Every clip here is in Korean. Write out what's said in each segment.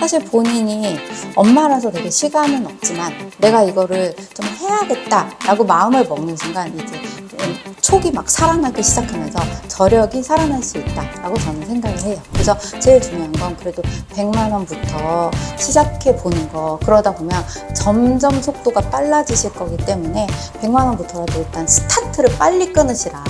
사실 본인이 엄마라서 되게 시간은 없지만 내가 이거를 좀 해야겠다라고 마음을 먹는 순간 이제 촉이 막 살아나기 시작하면서 저력이 살아날 수 있다라고 저는 생각을 해요. 그래서 제일 중요한 건 그래도 100만 원부터 시작해 보는 거, 그러다 보면 점점 속도가 빨라지실 거기 때문에 100만 원부터라도 일단 스타트를 빨리 끊으시라.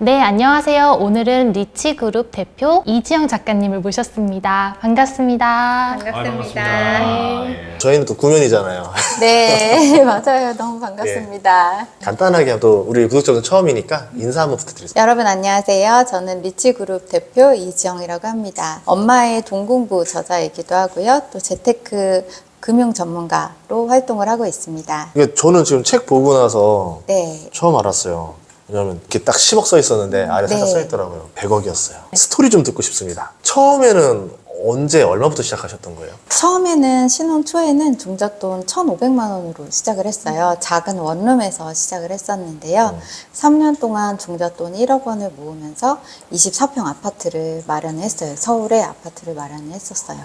네, 안녕하세요. 오늘은 리치그룹 대표 이지영 작가님을 모셨습니다. 반갑습니다. 반갑습니다. 저희는 또 구면이잖아요. 네, 맞아요. 너무 반갑습니다. 간단하게 또 우리 구독자분 처음이니까 인사 한번 부탁드리겠습니다. 여러분 안녕하세요. 저는 리치그룹 대표 이지영이라고 합니다. 엄마의 동공부 저자이기도 하고요. 또 재테크 금융 전문가로 활동을 하고 있습니다. 이게 저는 지금 책 보고 나서 네. 처음 알았어요. 왜냐면 이렇게 딱 10억 써 있었는데 아래 살짝 네. 써 있더라고요. 100억이었어요. 스토리 좀 듣고 싶습니다. 처음에는 언제 얼마부터 시작하셨던 거예요? 처음에는 신혼 초에는 종잣돈 1,500만 원으로 시작을 했어요. 작은 원룸에서 시작을 했었는데요. 3년 동안 종잣돈 1억 원을 모으면서 24평 아파트를 마련했어요. 서울에 아파트를 마련했었어요.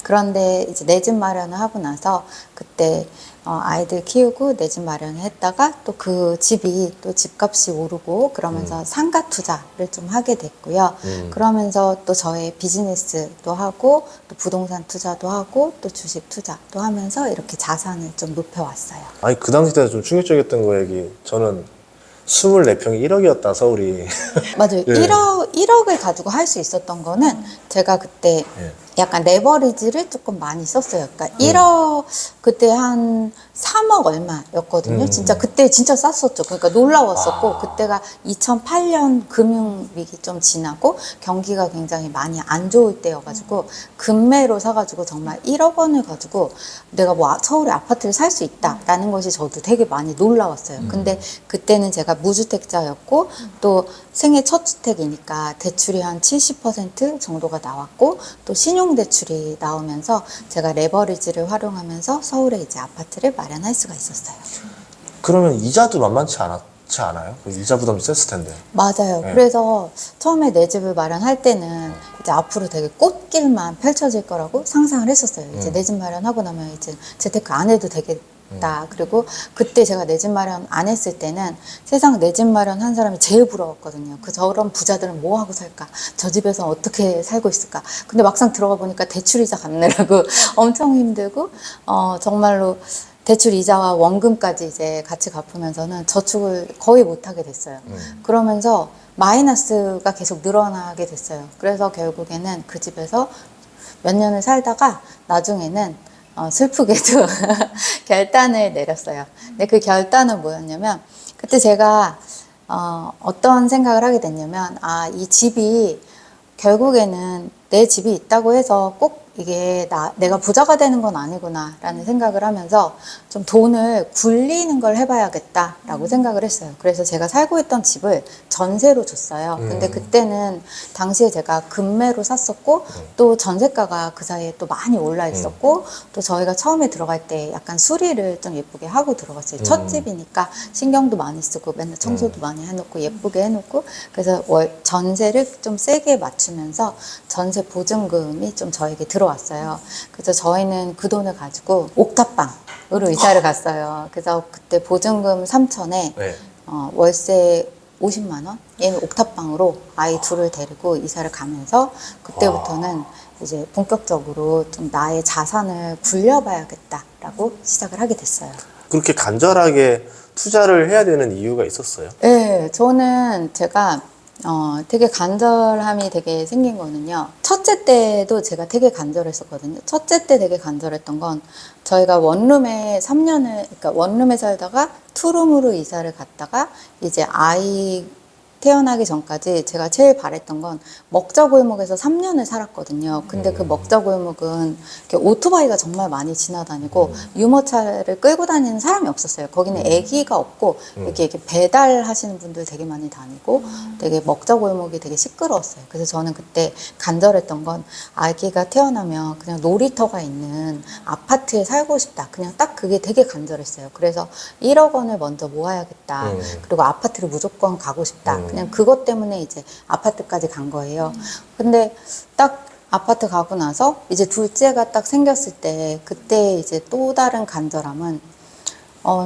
그런데 이제 내 집 마련을 하고 나서 그때 아이들 키우고 내 집 마련을 했다가 또 그 집이 또 집값이 오르고 그러면서 상가 투자를 좀 하게 됐고요. 그러면서 또 저의 비즈니스도 하고 또 부동산 투자도 하고 또 주식 투자도 하면서 이렇게 자산을 좀 높여왔어요. 아니 그 당시 때 좀 충격적이었던 거 얘기. 저는 24평이 1억이었다 서울이. 맞아요. 예. 1억을 가지고 할 수 있었던 거는 제가 그때 예. 약간 레버리지를 조금 많이 썼어요. 그러니까 1억, 그때 한 3억 얼마였거든요. 진짜 그때 진짜 쌌었죠. 그러니까 놀라웠었고, 그때가 2008년 금융위기 좀 지나고 경기가 굉장히 많이 안 좋을 때여가지고 급매로 사가지고 정말 1억 원을 가지고 내가 뭐 서울에 아파트를 살 수 있다라는 것이 저도 되게 많이 놀라웠어요. 근데 그때는 제가 무주택자였고 또 생애 첫 주택이니까 대출이 한 70% 정도가 나왔고 또 신용대출이 나오면서 제가 레버리지를 활용하면서 서울에 이제 아파트를 마련할 수가 있었어요. 그러면 이자도 만만치 않았지 않아요? 그 이자 부담 셌을 텐데. 맞아요. 네. 그래서 처음에 내 집을 마련할 때는 이제 앞으로 되게 꽃길만 펼쳐질 거라고 상상을 했었어요. 이제 내 집 마련하고 나면 이제 재테크 안 해도 되겠다. 그리고 그때 제가 내 집 마련 안 했을 때는 세상 내 집 마련 한 사람이 제일 부러웠거든요. 저런 부자들은 뭐 하고 살까? 저 집에서 어떻게 살고 있을까? 근데 막상 들어가 보니까 대출이자 갚느라고 엄청 힘들고 정말로 대출 이자와 원금까지 이제 같이 갚으면서는 저축을 거의 못하게 됐어요. 그러면서 마이너스가 계속 늘어나게 됐어요. 그래서 결국에는 그 집에서 몇 년을 살다가 나중에는 슬프게도 결단을 내렸어요. 근데 그 결단은 뭐였냐면 그때 제가 어떤 생각을 하게 됐냐면 이 집이 결국에는 내 집이 있다고 해서 꼭 이게 내가 부자가 되는 건 아니구나 라는 생각을 하면서 좀 돈을 굴리는 걸 해봐야겠다라고 생각을 했어요. 그래서 제가 살고 있던 집을 전세로 줬어요. 근데 그때는 당시에 제가 급매로 샀었고 또 전세가가 그 사이에 또 많이 올라 있었고 또 저희가 처음에 들어갈 때 약간 수리를 좀 예쁘게 하고 들어갔어요. 첫 집이니까 신경도 많이 쓰고 맨날 청소도 많이 해놓고 예쁘게 해놓고 그래서 전세를 좀 세게 맞추면서 전세 보증금이 좀 저에게 들어왔어요. 그래서 저희는 그 돈을 가지고 옥탑방으로 이사를 갔어요. 그래서 그때 보증금 3천에 네. 월세 50만 원? 얘는 옥탑방으로 아이 둘을 데리고 이사를 가면서 그때부터는 이제 본격적으로 좀 나의 자산을 굴려봐야겠다라고 시작을 하게 됐어요. 그렇게 간절하게 투자를 해야 되는 이유가 있었어요? 네, 저는 제가 되게 간절함이 되게 생긴 거는요. 첫째 때도 제가 되게 간절했었거든요. 첫째 때 되게 간절했던 건 저희가 원룸에 3년을, 그러니까 원룸에 살다가 투룸으로 이사를 갔다가 이제 아이 태어나기 전까지 제가 제일 바랬던 건 먹자골목에서 3년을 살았거든요. 근데 그 먹자골목은 이렇게 오토바이가 정말 많이 지나다니고 유모차를 끌고 다니는 사람이 없었어요. 거기는 애기가 없고 이렇게 배달하시는 분들 되게 많이 다니고 되게 먹자골목이 되게 시끄러웠어요. 그래서 저는 그때 간절했던 건 아기가 태어나면 그냥 놀이터가 있는 아파트에 살고 싶다. 그냥 딱 그게 되게 간절했어요. 그래서 1억 원을 먼저 모아야겠다. 그리고 아파트를 무조건 가고 싶다. 그냥 그것 때문에 이제 아파트까지 간 거예요. 근데 딱 아파트 가고 나서 이제 둘째가 딱 생겼을 때 그때 이제 또 다른 간절함은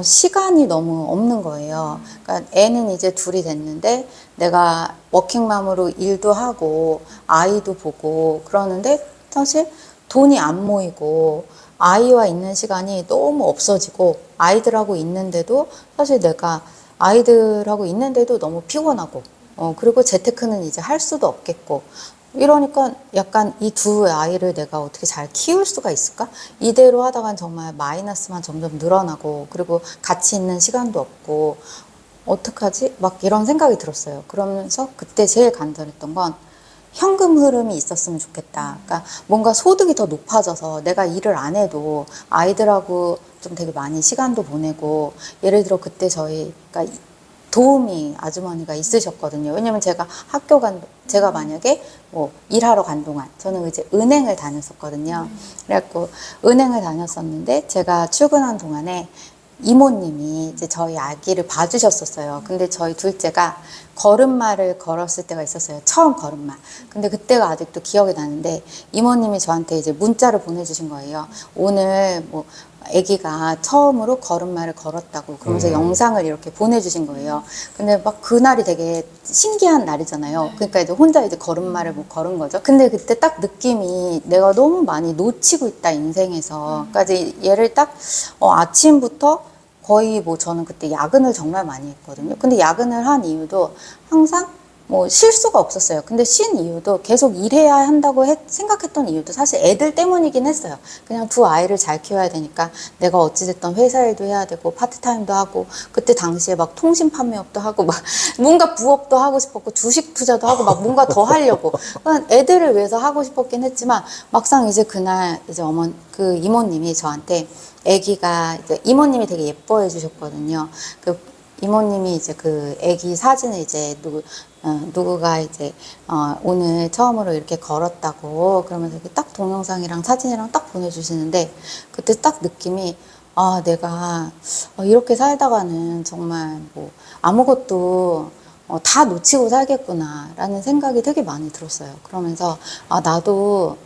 시간이 너무 없는 거예요. 그러니까 애는 이제 둘이 됐는데 내가 워킹맘으로 일도 하고 아이도 보고 그러는데 사실 돈이 안 모이고 아이와 있는 시간이 너무 없어지고 아이들하고 있는데도 사실 내가 아이들하고 있는데도 너무 피곤하고 그리고 재테크는 이제 할 수도 없겠고 이러니까 약간 이 두 아이를 내가 어떻게 잘 키울 수가 있을까? 이대로 하다간 정말 마이너스만 점점 늘어나고 그리고 같이 있는 시간도 없고 어떡하지? 막 이런 생각이 들었어요. 그러면서 그때 제일 간절했던 건 현금 흐름이 있었으면 좋겠다. 그러니까 뭔가 소득이 더 높아져서 내가 일을 안 해도 아이들하고 좀 되게 많이 시간도 보내고 예를 들어 그때 저희가 도우미 아주머니가 있으셨거든요. 왜냐면 제가 만약에 뭐 일하러 간 동안 저는 이제 은행을 다녔었거든요. 그래갖고 은행을 다녔었는데 제가 출근한 동안에 이모님이 이제 저희 아기를 봐주셨었어요. 근데 저희 둘째가 걸음마를 걸었을 때가 있었어요. 처음 걸음마. 근데 그때가 아직도 기억이 나는데 이모님이 저한테 이제 문자를 보내주신 거예요. 오늘 뭐 아기가 처음으로 걸음마를 걸었다고 그러면서 영상을 이렇게 보내주신 거예요. 근데 막 그날이 되게 신기한 날이잖아요. 그러니까 이제 혼자 이제 걸음마를 뭐 걸은 거죠. 근데 그때 딱 느낌이 내가 너무 많이 놓치고 있다 인생에서. 그러니까 이제 얘를 딱 아침부터 거의 뭐 저는 그때 야근을 정말 많이 했거든요. 근데 야근을 한 이유도 항상 뭐 쉴 수가 없었어요. 근데 쉰 이유도 계속 일해야 한다고 생각했던 이유도 사실 애들 때문이긴 했어요. 그냥 두 아이를 잘 키워야 되니까 내가 어찌됐든 회사 일도 해야 되고 파트타임도 하고 그때 당시에 막 통신 판매업도 하고 막 뭔가 부업도 하고 싶었고 주식 투자도 하고 막 뭔가 더 하려고 애들을 위해서 하고 싶었긴 했지만 막상 이제 그날 이제 그 이모님이 저한테 아기가 이제 이모님이 되게 예뻐해 주셨거든요. 그 이모님이 이제 그 아기 사진을 이제 누구가 이제 오늘 처음으로 이렇게 걸었다고 그러면서 이렇게 딱 동영상이랑 사진이랑 딱 보내주시는데 그때 딱 느낌이 내가 이렇게 살다가는 정말 뭐 아무것도 다 놓치고 살겠구나라는 생각이 되게 많이 들었어요. 그러면서 나도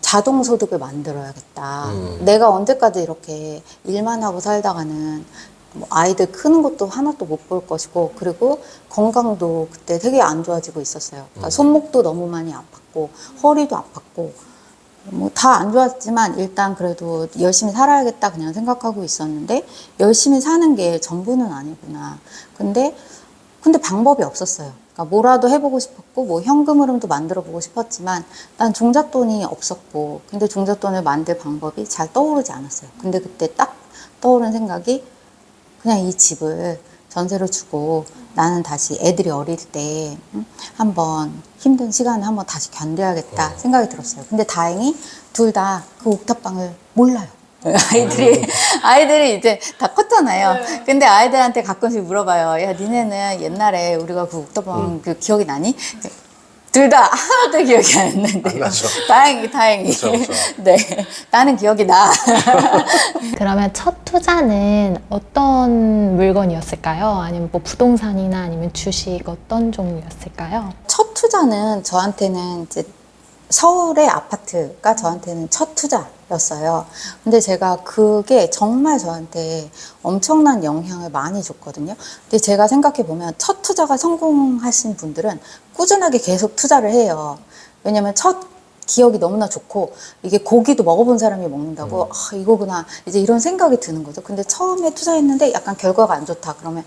자동 소득을 만들어야겠다. 내가 언제까지 이렇게 일만 하고 살다가는 뭐 아이들 크는 것도 하나도 못 볼 것이고 그리고 건강도 그때 되게 안 좋아지고 있었어요. 그러니까 손목도 너무 많이 아팠고 허리도 아팠고 뭐 다 안 좋았지만 일단 그래도 열심히 살아야겠다 그냥 생각하고 있었는데 열심히 사는 게 전부는 아니구나. 근데 방법이 없었어요. 그러니까 뭐라도 해보고 싶었고 뭐 현금 흐름도 만들어 보고 싶었지만 난 종잣돈이 없었고 근데 종잣돈을 만들 방법이 잘 떠오르지 않았어요. 근데 그때 딱 떠오른 생각이 그냥 이 집을 전세로 주고 나는 다시 애들이 어릴 때 한번 힘든 시간을 한번 다시 견뎌야겠다 생각이 들었어요. 근데 다행히 둘 다 그 옥탑방을 몰라요. 아이들이 이제 다 컸잖아요. 근데 아이들한테 가끔씩 물어봐요. 야, 니네는 옛날에 우리가 그 옥탑방 그 기억이 나니? 둘 다 하나도 기억이 안 나는데. 안 나죠. 다행히. 그쵸. 네. 나는 기억이 나. 그러면 첫 투자는 어떤 물건이었을까요? 아니면 뭐 부동산이나 아니면 주식 어떤 종류였을까요? 첫 투자는 저한테는 이제 서울의 아파트가 저한테는 첫 투자였어요. 근데 제가 그게 정말 저한테 엄청난 영향을 많이 줬거든요. 근데 제가 생각해 보면 첫 투자가 성공하신 분들은 꾸준하게 계속 투자를 해요. 왜냐면 첫 기억이 너무나 좋고 이게 고기도 먹어본 사람이 먹는다고 이거구나 이제 이런 생각이 드는 거죠. 근데 처음에 투자했는데 약간 결과가 안 좋다 그러면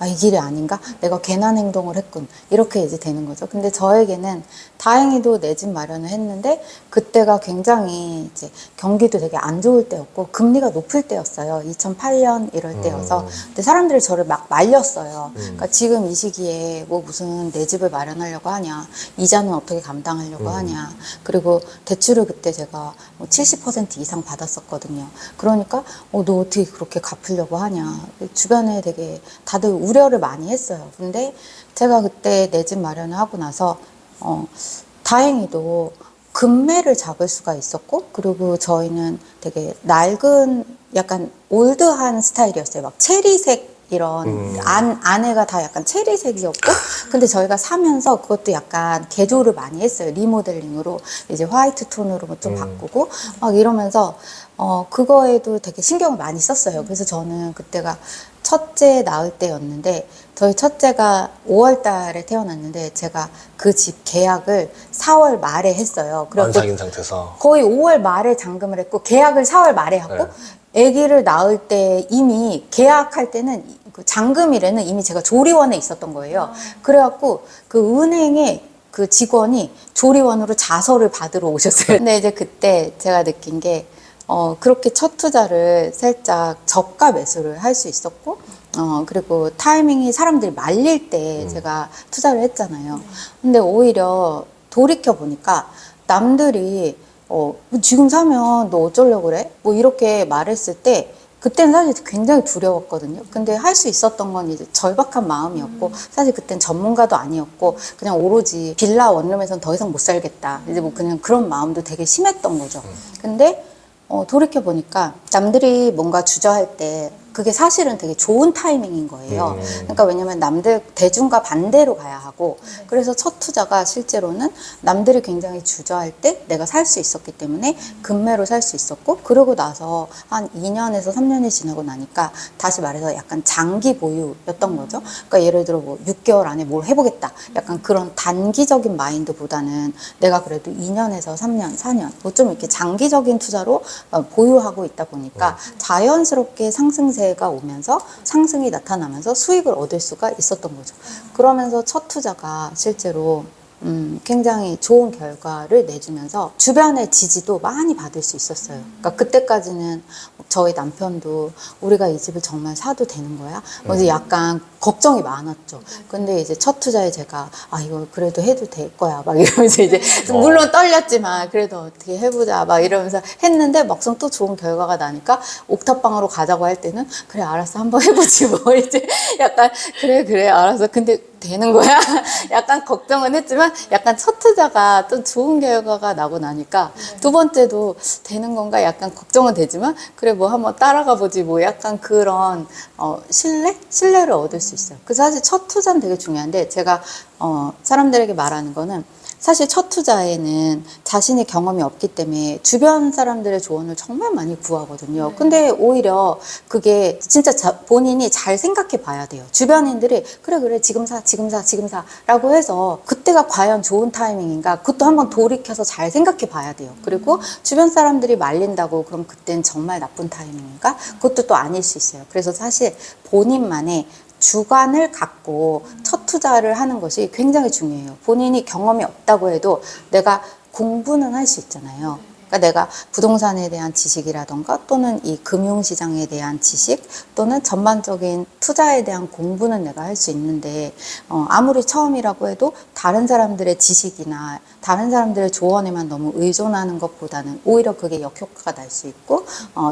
이 길이 아닌가? 내가 괜한 행동을 했군. 이렇게 이제 되는 거죠. 근데 저에게는 다행히도 내 집 마련을 했는데 그때가 굉장히 이제 경기도 되게 안 좋을 때였고 금리가 높을 때였어요. 2008년 이럴 때여서. 근데 사람들이 저를 막 말렸어요. 그러니까 지금 이 시기에 뭐 무슨 내 집을 마련하려고 하냐. 이자는 어떻게 감당하려고 하냐. 그리고 대출을 그때 제가 70% 이상 받았었거든요. 그러니까 너 어떻게 그렇게 갚으려고 하냐. 주변에 되게 다들 우려를 많이 했어요. 근데 제가 그때 내 집 마련을 하고 나서 다행히도 금매를 잡을 수가 있었고 그리고 저희는 되게 낡은 약간 올드한 스타일이었어요. 막 체리색 이런 안에가 다 약간 체리색이었고 근데 저희가 사면서 그것도 약간 개조를 많이 했어요. 리모델링으로 이제 화이트 톤으로 좀 바꾸고 막 이러면서 그거에도 되게 신경을 많이 썼어요. 그래서 저는 그때가 첫째 낳을 때였는데 저희 첫째가 5월 달에 태어났는데 제가 그 집 계약을 4월 말에 했어요. 안 사귄 상태에서. 거의 5월 말에 잔금을 했고 계약을 4월 말에 하고 아기를 낳을 때 이미 계약할 때는 그 잔금일에는 이미 제가 조리원에 있었던 거예요. 그래갖고 그 은행에 그 직원이 조리원으로 자서를 받으러 오셨어요. 근데 이제 그때 제가 느낀 게 그렇게 첫 투자를 살짝 저가 매수를 할 수 있었고 그리고 타이밍이 사람들이 말릴 때 제가 투자를 했잖아요. 근데 오히려 돌이켜 보니까 남들이 지금 사면 너 어쩌려고 그래? 뭐 이렇게 말했을 때 그때는 사실 굉장히 두려웠거든요. 근데 할 수 있었던 건 이제 절박한 마음이었고 사실 그땐 전문가도 아니었고 그냥 오로지 빌라 원룸에선 더 이상 못 살겠다. 이제 뭐 그냥 그런 마음도 되게 심했던 거죠. 근데 돌이켜 보니까 남들이 뭔가 주저할 때 그게 사실은 되게 좋은 타이밍인 거예요. 그러니까 왜냐면 남들 대중과 반대로 가야 하고 그래서 첫 투자가 실제로는 남들이 굉장히 주저할 때 내가 살 수 있었기 때문에 금매로 살 수 있었고 그러고 나서 한 2년에서 3년이 지나고 나니까 다시 말해서 약간 장기 보유였던 거죠. 그러니까 예를 들어 뭐 6개월 안에 뭘 해보겠다. 약간 그런 단기적인 마인드보다는 내가 그래도 2년에서 3년, 4년 뭐 좀 이렇게 장기적인 투자로 보유하고 있다 보니까 자연스럽게 상승세가 오면서 상승이 나타나면서 수익을 얻을 수가 있었던 거죠. 그러면서 첫 투자가 실제로 굉장히 좋은 결과를 내주면서 주변의 지지도 많이 받을 수 있었어요. 그러니까 그때까지는 저희 남편도 우리가 이 집을 정말 사도 되는 거야? 뭐 이제 약간 걱정이 많았죠. 근데 이제 첫 투자에 제가 이거 그래도 해도 될 거야 막 이러면서 이제 물론 떨렸지만 그래도 어떻게 해보자 막 이러면서 했는데 막상 또 좋은 결과가 나니까 옥탑방으로 가자고 할 때는 그래 알았어 한번 해보지 뭐 이제 약간 그래 알았어 근데 되는 거야? 약간 걱정은 했지만 약간 첫 투자가 또 좋은 결과가 나고 나니까 두 번째도 되는 건가 약간 걱정은 되지만 그래 뭐 한번 따라가 보지 뭐 약간 그런 신뢰를 얻을 수 있어요. 그래서 사실 첫 투자는 되게 중요한데 제가 사람들에게 말하는 거는 사실 첫 투자에는 자신의 경험이 없기 때문에 주변 사람들의 조언을 정말 많이 구하거든요. 근데 오히려 그게 진짜 본인이 잘 생각해 봐야 돼요. 주변인들이 그래 지금 사 라고 해서 그때가 과연 좋은 타이밍인가 그것도 한번 돌이켜서 잘 생각해 봐야 돼요. 그리고 주변 사람들이 말린다고 그럼 그땐 정말 나쁜 타이밍인가 그것도 또 아닐 수 있어요. 그래서 사실 본인만의 주관을 갖고 첫 투자를 하는 것이 굉장히 중요해요. 본인이 경험이 없다고 해도 내가 공부는 할 수 있잖아요. 그러니까 내가 부동산에 대한 지식이라던가 또는 이 금융시장에 대한 지식 또는 전반적인 투자에 대한 공부는 내가 할 수 있는데 아무리 처음이라고 해도 다른 사람들의 지식이나 다른 사람들의 조언에만 너무 의존하는 것보다는 오히려 그게 역효과가 날 수 있고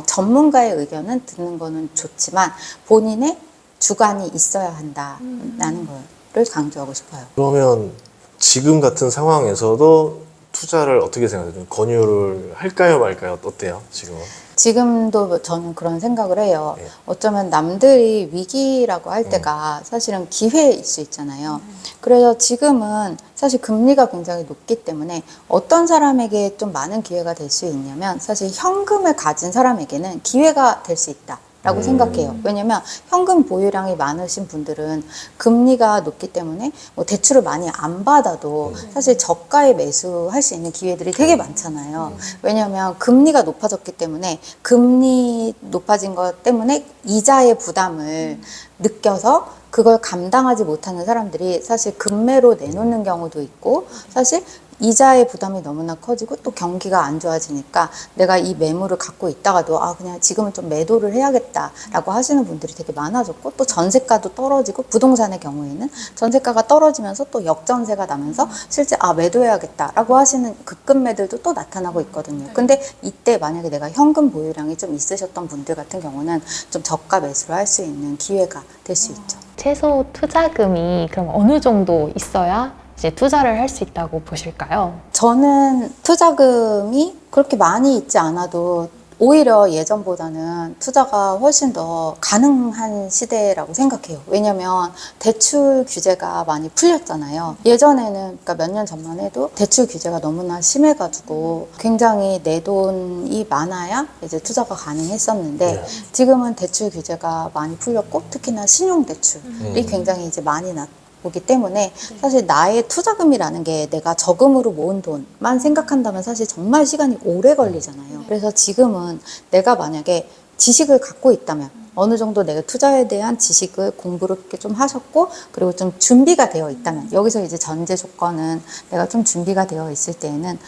전문가의 의견은 듣는 거는 좋지만 본인의 주관이 있어야 한다라는 거를 강조하고 싶어요. 그러면 지금 같은 상황에서도 투자를 어떻게 생각해요? 권유를 할까요 말까요? 어때요 지금은? 지금도 저는 그런 생각을 해요. 네. 어쩌면 남들이 위기라고 할 때가 사실은 기회일 수 있잖아요. 그래서 지금은 사실 금리가 굉장히 높기 때문에 어떤 사람에게 좀 많은 기회가 될 수 있냐면 사실 현금을 가진 사람에게는 기회가 될 수 있다. 라고 생각해요. 왜냐면 현금 보유량이 많으신 분들은 금리가 높기 때문에 뭐 대출을 많이 안 받아도 사실 저가에 매수할 수 있는 기회들이 되게 많잖아요. 왜냐면 금리가 높아졌기 때문에 금리 높아진 것 때문에 이자의 부담을 느껴서 그걸 감당하지 못하는 사람들이 사실 금매로 내놓는 경우도 있고 사실 이자의 부담이 너무나 커지고 또 경기가 안 좋아지니까 내가 이 매물을 갖고 있다가도 그냥 지금은 좀 매도를 해야겠다라고 하시는 분들이 되게 많아졌고 또 전세가도 떨어지고 부동산의 경우에는 전세가가 떨어지면서 또 역전세가 나면서 실제 매도해야겠다라고 하시는 급급매들도 또 나타나고 있거든요. 근데 이때 만약에 내가 현금 보유량이 좀 있으셨던 분들 같은 경우는 좀 저가 매수를 할 수 있는 기회가 될 수 있죠. 최소 투자금이 그럼 어느 정도 있어야 이제 투자를 할 수 있다고 보실까요? 저는 투자금이 그렇게 많이 있지 않아도 오히려 예전보다는 투자가 훨씬 더 가능한 시대라고 생각해요. 왜냐면 대출 규제가 많이 풀렸잖아요. 예전에는 그러니까 몇 년 전만 해도 대출 규제가 너무나 심해가지고 굉장히 내 돈이 많아야 이제 투자가 가능했었는데 네. 지금은 대출 규제가 많이 풀렸고 특히나 신용대출이 굉장히 이제 많이 오기 때문에 사실 나의 투자금이라는 게 내가 저금으로 모은 돈만 생각한다면 사실 정말 시간이 오래 걸리잖아요. 그래서 지금은 내가 만약에 지식을 갖고 있다면 어느 정도 내가 투자에 대한 지식을 공부를 이렇게 좀 하셨고 그리고 좀 준비가 되어 있다면 여기서 이제 전제 조건은 내가 좀 준비가 되어 있을 때에는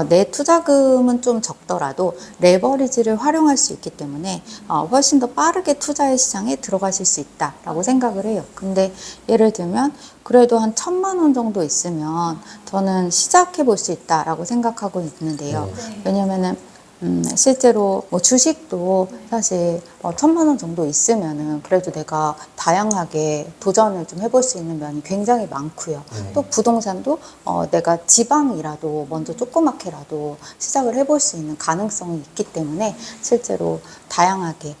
내 투자금은 좀 적더라도 레버리지를 활용할 수 있기 때문에 훨씬 더 빠르게 투자의 시장에 들어가실 수 있다라고 생각을 해요. 근데 예를 들면 그래도 한 1,000만 원 정도 있으면 저는 시작해 볼 수 있다라고 생각하고 있는데요. 왜냐면은 실제로 뭐 주식도 사실 1,000만 원 정도 있으면은 그래도 내가 다양하게 도전을 좀 해볼 수 있는 면이 굉장히 많고요. 또 부동산도 내가 지방이라도 먼저 조그맣게라도 시작을 해볼 수 있는 가능성이 있기 때문에 실제로 다양하게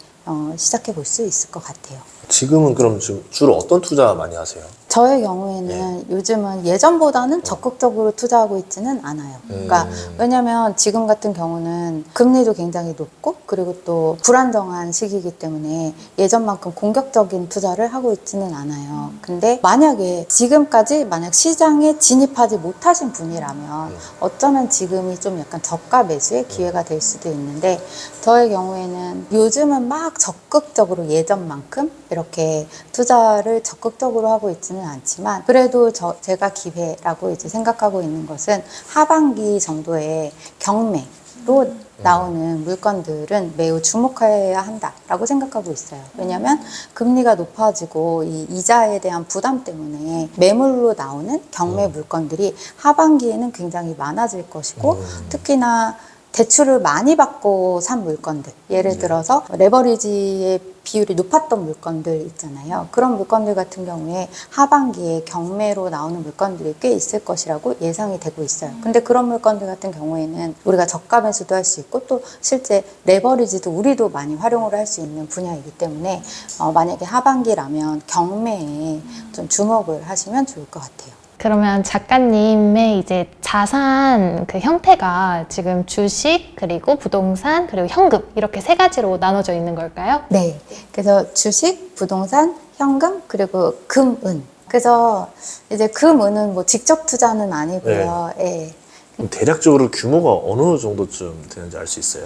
시작해 볼 수 있을 것 같아요. 지금은 그럼 주로 어떤 투자 많이 하세요? 저의 경우에는 요즘은 예전보다는 적극적으로 투자하고 있지는 않아요. 그러니까 왜냐면 지금 같은 경우는 금리도 굉장히 높고 그리고 또 불안정한 시기이기 때문에 예전만큼 공격적인 투자를 하고 있지는 않아요. 근데 만약에 지금까지 만약 시장에 진입하지 못하신 분이라면 어쩌면 지금이 좀 약간 저가 매수의 기회가 될 수도 있는데 저의 경우에는 요즘은 막 적극적으로 예전만큼 이렇게 투자를 적극적으로 하고 있지는 않지만 그래도 제가 기회라고 이제 생각하고 있는 것은 하반기 정도의 경매로 나오는 물건들은 매우 주목해야 한다라고 생각하고 있어요. 왜냐하면 금리가 높아지고 이 이자에 대한 부담 때문에 매물로 나오는 경매 물건들이 하반기에는 굉장히 많아질 것이고 특히나 대출을 많이 받고 산 물건들, 예를 들어서 레버리지의 비율이 높았던 물건들 있잖아요. 그런 물건들 같은 경우에 하반기에 경매로 나오는 물건들이 꽤 있을 것이라고 예상이 되고 있어요. 근데 그런 물건들 같은 경우에는 우리가 저가 매수도 할 수 있고 또 실제 레버리지도 우리도 많이 활용을 할 수 있는 분야이기 때문에 만약에 하반기라면 경매에 좀 주목을 하시면 좋을 것 같아요. 그러면 작가님의 이제 자산 그 형태가 지금 주식, 그리고 부동산, 그리고 현금 이렇게 세 가지로 나눠져 있는 걸까요? 네. 그래서 주식, 부동산, 현금, 그리고 금, 은. 그래서 이제 금, 은은 뭐 직접 투자는 아니고요. 예. 그럼 대략적으로 규모가 어느 정도쯤 되는지 알 수 있어요?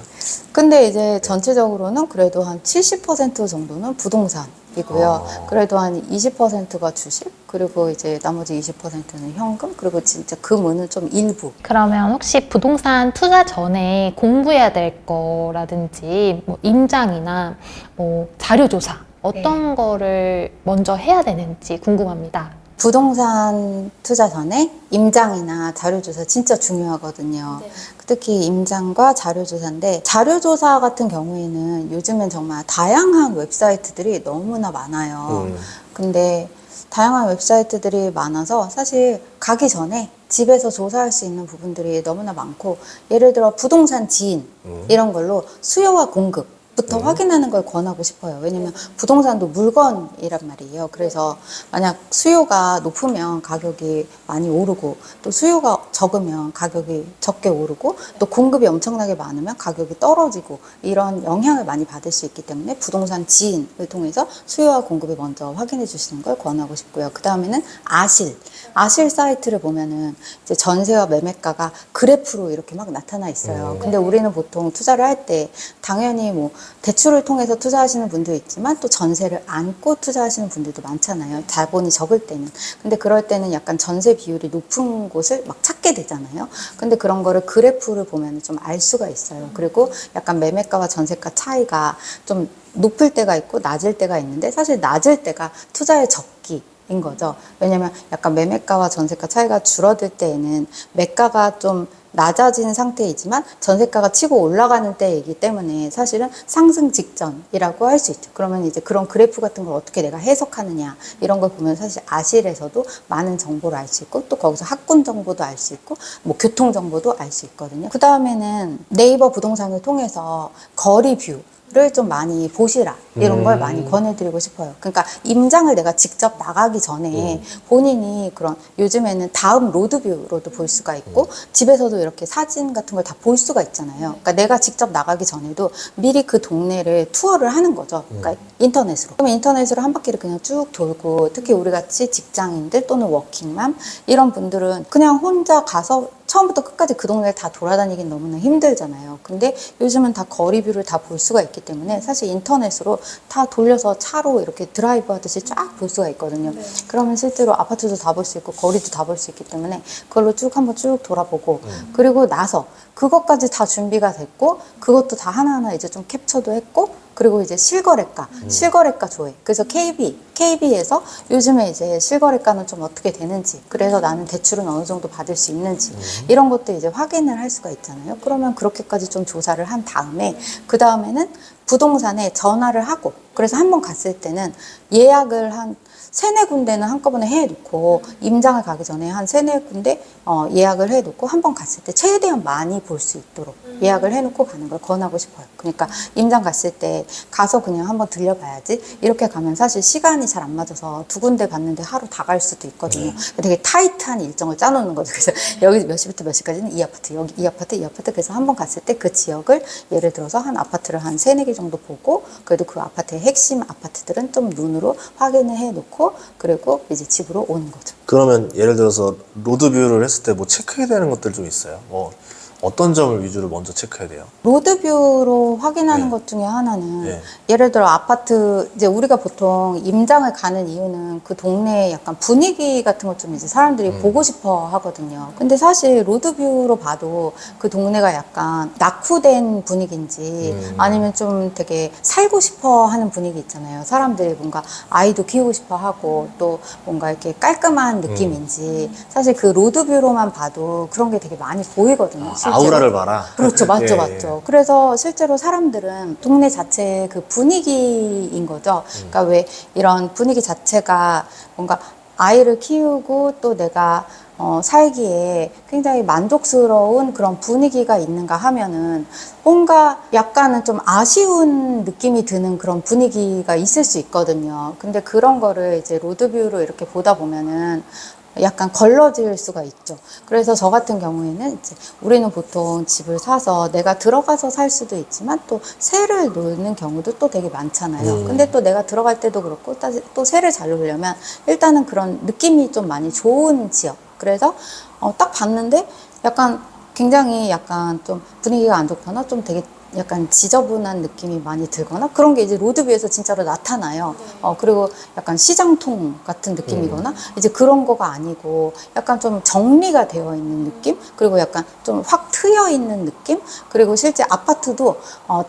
근데 이제 전체적으로는 그래도 한 70% 정도는 부동산이고요. 그래도 한 20%가 주식, 그리고 이제 나머지 20%는 현금, 그리고 진짜 금은은 좀 일부. 그러면 혹시 부동산 투자 전에 공부해야 될 거라든지 뭐 임장이나 뭐 자료조사 어떤 거를 먼저 해야 되는지 궁금합니다. 부동산 투자 전에 임장이나 자료조사 진짜 중요하거든요. 특히 임장과 자료조사인데 자료조사 같은 경우에는 요즘엔 정말 다양한 웹사이트들이 너무나 많아요. 근데 다양한 웹사이트들이 많아서 사실 가기 전에 집에서 조사할 수 있는 부분들이 너무나 많고 예를 들어 부동산 지인 이런 걸로 수요와 공급 부터 확인하는 걸 권하고 싶어요. 왜냐면 부동산도 물건이란 말이에요. 그래서 만약 수요가 높으면 가격이 많이 오르고 또 수요가 적으면 가격이 적게 오르고 또 공급이 엄청나게 많으면 가격이 떨어지고 이런 영향을 많이 받을 수 있기 때문에 부동산 지인을 통해서 수요와 공급을 먼저 확인해 주시는 걸 권하고 싶고요. 그 다음에는 아실 사이트를 보면은 이제 전세와 매매가가 그래프로 이렇게 막 나타나 있어요. 근데 우리는 보통 투자를 할 때 당연히 뭐 대출을 통해서 투자하시는 분도 있지만 또 전세를 안고 투자하시는 분들도 많잖아요. 자본이 적을 때는. 근데 그럴 때는 약간 전세 비율이 높은 곳을 막 찾게 되잖아요. 근데 그런 거를 그래프를 보면 좀 알 수가 있어요. 그리고 약간 매매가와 전세가 차이가 좀 높을 때가 있고 낮을 때가 있는데 사실 낮을 때가 투자의 적기 인 거죠. 왜냐면 약간 매매가와 전세가 차이가 줄어들 때에는 매가가 좀 낮아진 상태이지만 전세가가 치고 올라가는 때이기 때문에 사실은 상승 직전이라고 할 수 있죠. 그러면 이제 그런 그래프 같은 걸 어떻게 내가 해석하느냐 이런 걸 보면 사실 아실에서도 많은 정보를 알 수 있고 또 거기서 학군 정보도 알 수 있고 뭐 교통 정보도 알 수 있거든요. 그 다음에는 네이버 부동산을 통해서 거리 뷰를 좀 많이 보시라 이런 걸 많이 권해드리고 싶어요. 그러니까 임장을 내가 직접 나가기 전에 본인이 그런 요즘에는 다음 로드뷰로도 볼 수가 있고 집에서도 이렇게 사진 같은 걸 다 볼 수가 있잖아요. 그러니까 내가 직접 나가기 전에도 미리 그 동네를 투어를 하는 거죠. 그러니까 인터넷으로. 그럼 인터넷으로 한 바퀴를 그냥 쭉 돌고 특히 우리 같이 직장인들 또는 워킹맘 이런 분들은 그냥 혼자 가서 처음부터 끝까지 그 동네를 다 돌아다니긴 너무나 힘들잖아요. 근데 요즘은 다 거리뷰를 다 볼 수가 있기 때문에 사실 인터넷으로 다 돌려서 차로 이렇게 드라이브 하듯이 쫙 볼 수가 있거든요. 그러면 실제로 아파트도 다 볼 수 있고 거리도 다 볼 수 있기 때문에 그걸로 쭉 한번 쭉 돌아보고 그리고 나서 그것까지 다 준비가 됐고 그것도 다 하나하나 이제 좀 캡처도 했고 그리고 이제 실거래가 조회. 그래서 KB에서 요즘에 이제 실거래가는 좀 어떻게 되는지, 그래서 나는 대출은 어느 정도 받을 수 있는지, 이런 것도 이제 확인을 할 수가 있잖아요. 그러면 그렇게까지 좀 조사를 한 다음에, 그 다음에는 부동산에 전화를 하고, 그래서 한번 갔을 때는 예약을 한 세네 군데는 한꺼번에 해놓고 임장을 가기 전에 한 세네 군데 예약을 해놓고 한번 갔을 때 최대한 많이 볼 수 있도록 예약을 해놓고 가는 걸 권하고 싶어요. 그러니까 임장 갔을 때 가서 그냥 한번 들려봐야지 이렇게 가면 사실 시간이 잘 안 맞아서 두 군데 갔는데 하루 다 갈 수도 있거든요. 되게 타이트한 일정을 짜놓는 거죠. 그래서 여기 몇 시부터 몇 시까지는 이 아파트, 여기 이 아파트, 이 아파트. 그래서 한번 갔을 때 그 지역을 예를 들어서 한 아파트를 한 세네 개 정도 보고 그래도 그 아파트의 핵심 아파트들은 좀 눈으로 확인을 해놓고 그리고 이제 집으로 오는 거죠. 그러면 예를 들어서 로드뷰를 했을 때 뭐 체크해야 되는 것들 좀 있어요? 뭐 어떤 점을 위주로 먼저 체크해야 돼요? 로드뷰로 확인하는 네. 것 중에 하나는 네. 예를 들어 아파트 이제 우리가 보통 임장을 가는 이유는 그 동네의 약간 분위기 같은 것 좀 이제 사람들이 보고 싶어 하거든요. 근데 사실 로드뷰로 봐도 그 동네가 약간 낙후된 분위기인지 아니면 좀 되게 살고 싶어 하는 분위기 있잖아요. 사람들이 뭔가 아이도 키우고 싶어 하고 또 뭔가 이렇게 깔끔한 느낌인지 사실 그 로드뷰로만 봐도 그런 게 되게 많이 보이거든요. 실제로. 아우라를 봐라. 그렇죠. 맞죠. 예, 맞죠. 그래서 실제로 사람들은 동네 자체의 그 분위기인 거죠. 그러니까 왜 이런 분위기 자체가 뭔가 아이를 키우고 또 내가 살기에 굉장히 만족스러운 그런 분위기가 있는가 하면은 뭔가 약간은 좀 아쉬운 느낌이 드는 그런 분위기가 있을 수 있거든요. 근데 그런 거를 이제 로드뷰로 이렇게 보다 보면은 약간 걸러질 수가 있죠. 그래서 저 같은 경우에는 이제 우리는 보통 집을 사서 내가 들어가서 살 수도 있지만 또 세를 놓는 경우도 또 되게 많잖아요. 근데 또 내가 들어갈 때도 그렇고 또 세를 잘 놓으려면 일단은 그런 느낌이 좀 많이 좋은 지역. 그래서 딱 봤는데 약간 굉장히 약간 좀 분위기가 안 좋거나 좀 되게 약간 지저분한 느낌이 많이 들거나 그런 게 이제 로드뷰에서 진짜로 나타나요. 그리고 약간 시장통 같은 느낌이거나 이제 그런 거가 아니고 약간 좀 정리가 되어 있는 느낌? 그리고 약간 좀 확 트여 있는 느낌? 그리고 실제 아파트도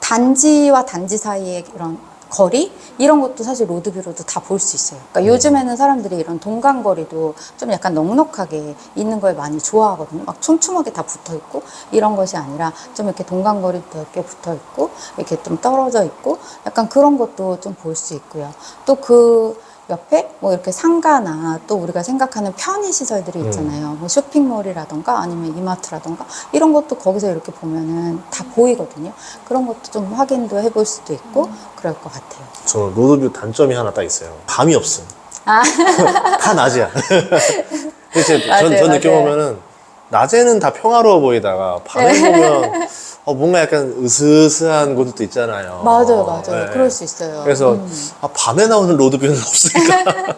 단지와 단지 사이에 이런 거리? 이런 것도 사실 로드뷰로도 다 볼 수 있어요. 그러니까 요즘에는 사람들이 이런 동간거리도 좀 약간 넉넉하게 있는 걸 많이 좋아하거든요. 막 촘촘하게 다 붙어 있고 이런 것이 아니라 좀 이렇게 동간거리도 이렇게 붙어 있고 이렇게 좀 떨어져 있고 약간 그런 것도 좀 볼 수 있고요. 또 그 옆에 뭐 이렇게 상가나 또 우리가 생각하는 편의 시설들이 있잖아요. 뭐 쇼핑몰이라던가 아니면 이마트라던가 이런 것도 거기서 이렇게 보면은 다 보이거든요. 그런 것도 좀 확인도 해볼 수도 있고 그럴 것 같아요. 저는 로드뷰 단점이 하나 딱 있어요. 밤이 없음. 다 낮이야. 근데 전 맞아요. 느껴보면은 낮에는 다 평화로워 보이다가 밤에 보면 뭔가 약간 으스스한 곳도 있잖아요. 맞아요. 네. 그럴 수 있어요. 그래서 밤에 나오는 로드뷰는 없으니까.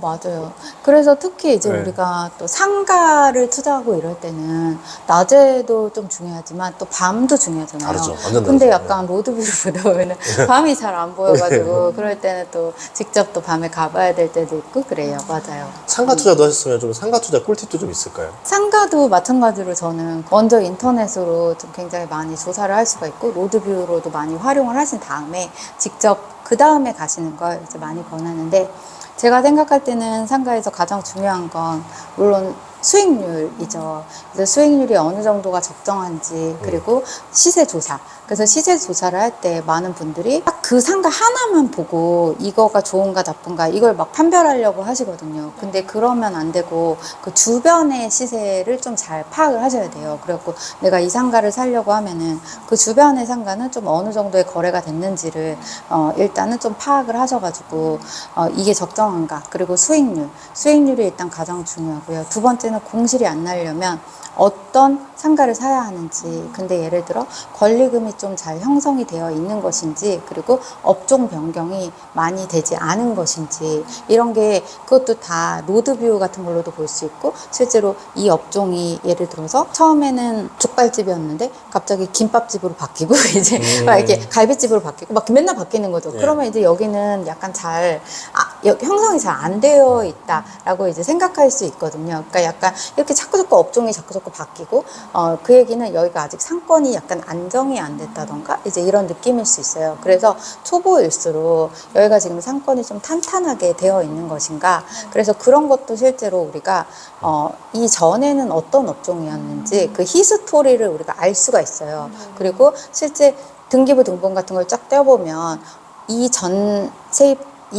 맞아요. 그래서 특히 이제 네. 우리가 또 상가를 투자하고 이럴 때는 낮에도 좀 중요하지만 또 밤도 중요하잖아요. 다르죠. 완전 근데 다르죠. 약간 로드뷰를 보다 보면은 밤이 잘 안 보여가지고 그럴 때는 또 직접 또 밤에 가봐야 될 때도 있고 그래요. 맞아요. 상가 투자도 하셨으면 좀 상가 투자 꿀팁도 좀 있을까요? 상가도 마찬가지로 저는 먼저 인터넷으로 좀 굉장히 많이 조사를 할 수가 있고 로드뷰로도 많이 활용을 하신 다음에 직접 그 다음에 가시는 걸 이제 많이 권하는데 제가 생각할 때는 상가에서 가장 중요한 건 물론 수익률이죠. 그래서 수익률이 어느 정도가 적정한지 그리고 시세 조사. 그래서 시세 조사를 할 때 많은 분들이 딱 그 상가 하나만 보고 이거가 좋은가 나쁜가 이걸 막 판별하려고 하시거든요. 근데 그러면 안 되고 그 주변의 시세를 좀 잘 파악을 하셔야 돼요. 그래갖고 내가 이 상가를 사려고 하면은 그 주변의 상가는 좀 어느 정도의 거래가 됐는지를 일단은 좀 파악을 하셔가지고 이게 적정한가. 그리고 수익률이 일단 가장 중요하고요. 두 번째는 공실이 안 나려면 어떤 상가를 사야 하는지, 근데 예를 들어 권리금이 좀 잘 형성이 되어 있는 것인지, 그리고 업종 변경이 많이 되지 않은 것인지, 이런 게 그것도 다 로드뷰 같은 걸로도 볼 수 있고, 실제로 이 업종이 예를 들어서 처음에는 족발집이었는데 갑자기 김밥집으로 바뀌고 이제 막 이렇게 갈비집으로 바뀌고 막 맨날 바뀌는 거죠. 예. 그러면 이제 여기는 약간 형성이 잘 안 되어 있다라고 이제 생각할 수 있거든요. 그러니까 약간 이렇게 자꾸 업종이 자꾸 바뀌고, 그 얘기는 여기가 아직 상권이 약간 안정이 안 됐다던가 이제 이런 느낌일 수 있어요. 그래서 초보일수록 여기가 지금 상권이 좀 탄탄하게 되어 있는 것인가. 그래서 그런 것도 실제로 우리가 이 전에는 어떤 업종이었는지 그 히스토리를 우리가 알 수가 있어요. 그리고 실제 등기부 등본 같은 걸 쫙 떼어보면 이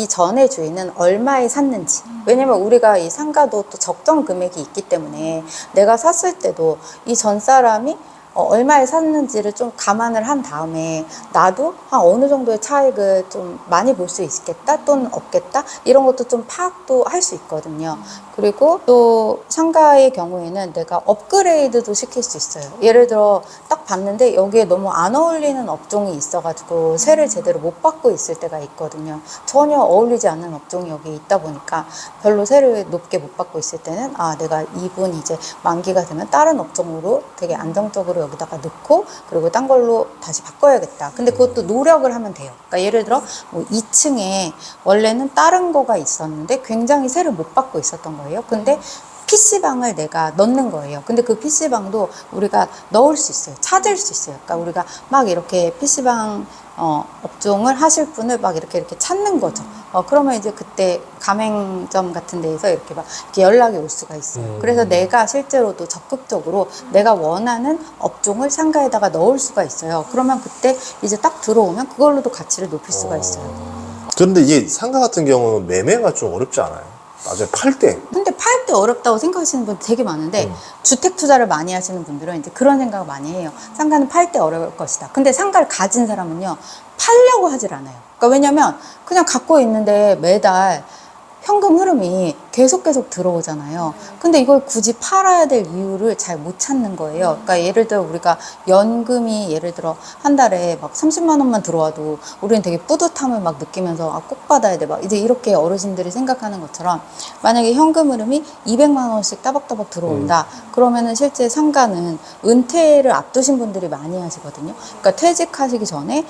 전의 주인은 얼마에 샀는지. 왜냐면 우리가 이 상가도 또 적정 금액이 있기 때문에 내가 샀을 때도 이 전 사람이 얼마에 샀는지를 좀 감안을 한 다음에 나도 한 어느 정도의 차익을 좀 많이 볼 수 있겠다 또는 없겠다 이런 것도 좀 파악도 할 수 있거든요. 그리고 또 상가의 경우에는 내가 업그레이드도 시킬 수 있어요. 예를 들어 딱 봤는데 여기에 너무 안 어울리는 업종이 있어가지고 세를 제대로 못 받고 있을 때가 있거든요. 전혀 어울리지 않는 업종이 여기 있다 보니까 별로 세를 높게 못 받고 있을 때는 내가 이분 이제 만기가 되면 다른 업종으로 되게 안정적으로 여기다가 넣고 그리고 딴 걸로 다시 바꿔야겠다. 근데 그것도 노력을 하면 돼요. 그러니까 예를 들어 뭐 2층에 원래는 다른 거가 있었는데 굉장히 세를 못 받고 있었던 거예요. 근데 PC방을 내가 넣는 거예요. 근데 그 PC방도 우리가 넣을 수 있어요. 찾을 수 있어요. 그러니까 우리가 막 이렇게 PC방 업종을 하실 분을 막 이렇게 찾는 거죠. 그러면 이제 그때 가맹점 같은 데에서 이렇게 연락이 올 수가 있어요. 그래서 내가 실제로도 적극적으로 내가 원하는 업종을 상가에다가 넣을 수가 있어요. 그러면 그때 이제 딱 들어오면 그걸로도 가치를 높일 수가 있어요. 그런데 이게 상가 같은 경우는 매매가 좀 어렵지 않아요? 나중에 팔 때. 근데 팔 때 어렵다고 생각하시는 분 되게 많은데 주택 투자를 많이 하시는 분들은 이제 그런 생각을 많이 해요. 상가는 팔 때 어려울 것이다. 근데 상가를 가진 사람은요, 팔려고 하질 않아요. 그러니까 왜냐면 그냥 갖고 있는데 매달 현금 흐름이 계속 들어오잖아요. 근데 이걸 굳이 팔아야 될 이유를 잘 못 찾는 거예요. 그러니까 예를 들어 우리가 연금이 예를 들어 한 달에 막 30만 원만 들어와도 우리는 되게 뿌듯함을 막 느끼면서 꼭 받아야 돼. 막 이제 이렇게 어르신들이 생각하는 것처럼 만약에 현금 흐름이 200만 원씩 따박따박 들어온다. 그러면은 실제 상가는 은퇴를 앞두신 분들이 많이 하시거든요. 그러니까 퇴직하시기 전에